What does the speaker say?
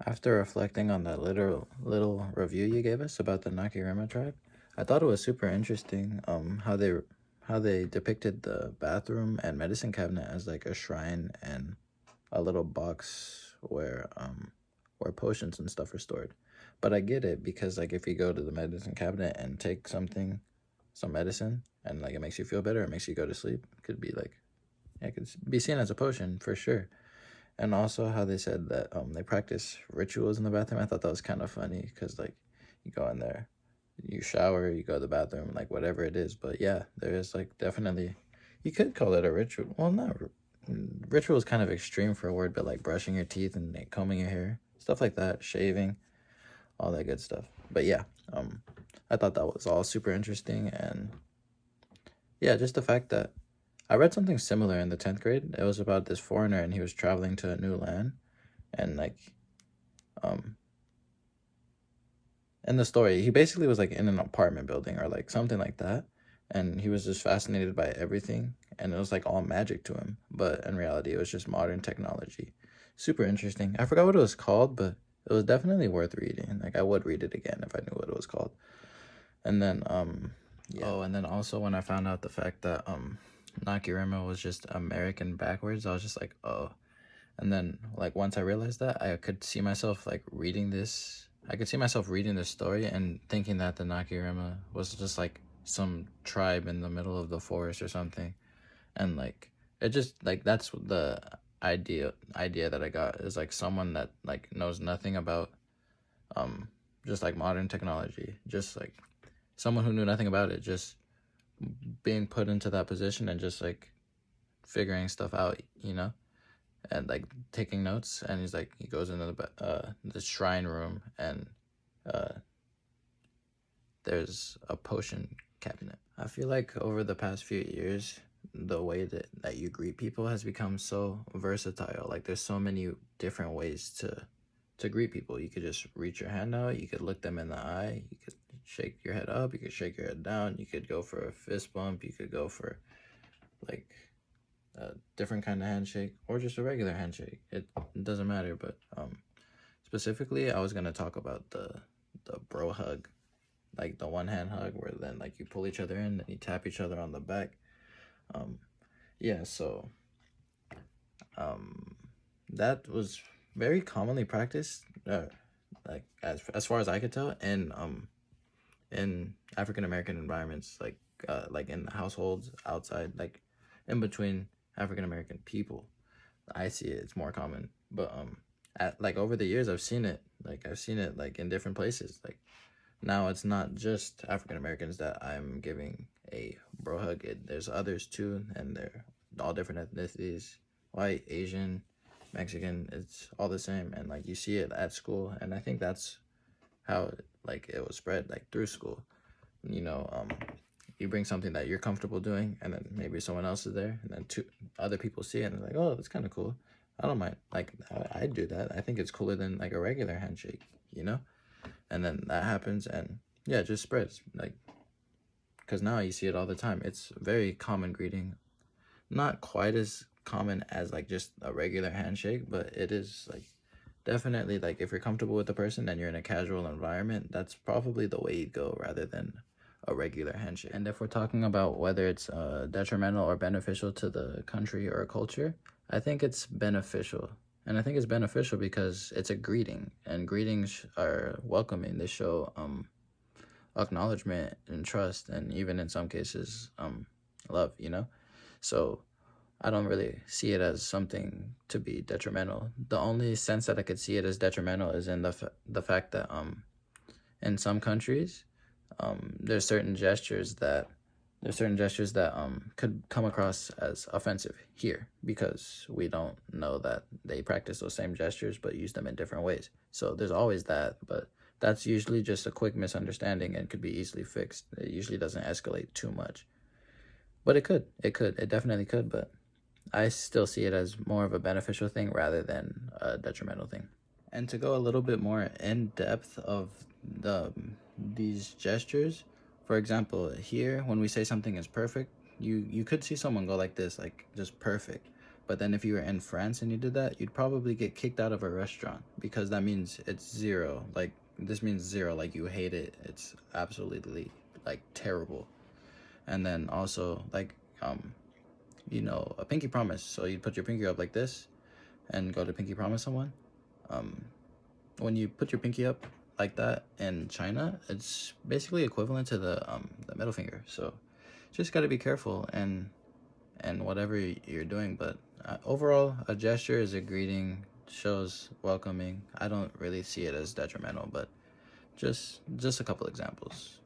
After reflecting on that little review you gave us about the Nakirima tribe, I thought it was super interesting how they depicted the bathroom and medicine cabinet as like a shrine and a little box where potions and stuff are stored. But I get it because like if you go to the medicine cabinet and take some medicine and like it makes you feel better, it makes you go to sleep. It could be like it could be seen as a potion for sure. And also how they said that they practice rituals in the bathroom. I thought that was kind of funny because like you go in there, you shower, you go to the bathroom, like whatever it is. But yeah, there is like definitely you could call it a ritual. Well, not ritual is kind of extreme for a word, but like brushing your teeth and like, combing your hair, stuff like that, shaving, all that good stuff. But yeah, I thought that was all super interesting, and yeah, just the fact that I read something similar in the 10th grade. It was about this foreigner and he was traveling to a new land, and like um in the story he basically was like in an apartment building or like something like that, and he was just fascinated by everything, and it was like all magic to him, but in reality it was just modern technology. Super interesting. I forgot what it was called, but it was definitely worth reading. Like I would read it again if I knew what it was called. And then yeah. Oh, and then also when I found out the fact that Nakirima was just American backwards, I was just like, oh. And then like once I realized that, I could see myself like reading this. I could see myself reading this story and thinking that the Nakirima was just like some tribe in the middle of the forest or something. And like it just like that's the idea that I got, is like someone that like knows nothing about um just like modern technology, just like someone who knew nothing about it, just being put into that position and just like figuring stuff out, and like taking notes. And he's like he goes into the shrine room, and uh there's a potion cabinet. I feel like over the past few years, the way that you greet people has become so versatile. Like there's so many different ways to greet people. You could just reach your hand out, you could look them in the eye, you could shake your head up, you could shake your head down, you could go for a fist bump, you could go for like a different kind of handshake or just a regular handshake. It doesn't matter, but specifically I was gonna talk about the bro hug, like the one hand hug where then like you pull each other in and you tap each other on the back. Um, yeah, so um, that was very commonly practiced, like as far as I could tell, in African American environments, like in households outside, like in between African American people. I see it; it's more common, but at like over the years, I've seen it like in different places, like now it's not just African Americans that I'm giving a bro hug. There's others too, and they're all different ethnicities: white, Asian, Mexican. It's all the same, and like you see it at school, and I think that's how like it was spread like through school. You know, you bring something that you're comfortable doing, and then maybe someone else is there, and then two other people see it, and they're like, oh, that's kind of cool. I don't mind. Like I do that. I think it's cooler than like a regular handshake. You know, and then that happens, and yeah, it just spreads, like because now you see it all the time. It's very common greeting, not quite as common as like just a regular handshake, but it is like definitely like if you're comfortable with the person and you're in a casual environment, that's probably the way you'd go rather than a regular handshake. And if we're talking about whether it's detrimental or beneficial to the country or culture, I think it's beneficial. And I think it's beneficial because it's a greeting, and greetings are welcoming. They show acknowledgement and trust, and even in some cases, love. So I don't really see it as something to be detrimental. The only sense that I could see it as detrimental is in the fact that in some countries, there's certain gestures that could come across as offensive here because we don't know that they practice those same gestures but use them in different ways. So there's always that, but that's usually just a quick misunderstanding and could be easily fixed. It usually doesn't escalate too much. But it definitely could, but I still see it as more of a beneficial thing rather than a detrimental thing. And to go a little bit more in depth of these gestures, for example, here when we say something is perfect, you could see someone go like this, like just perfect. But then if you were in France and you did that, you'd probably get kicked out of a restaurant, because that means it's zero. Like, this means zero, like you hate it. It's absolutely like terrible. And then also like a pinky promise. So you put your pinky up like this and go to pinky promise someone. When you put your pinky up like that in China, it's basically equivalent to the middle finger. So just got to be careful and whatever you're doing. But overall, a gesture is a greeting, shows welcoming. I don't really see it as detrimental, but just a couple examples.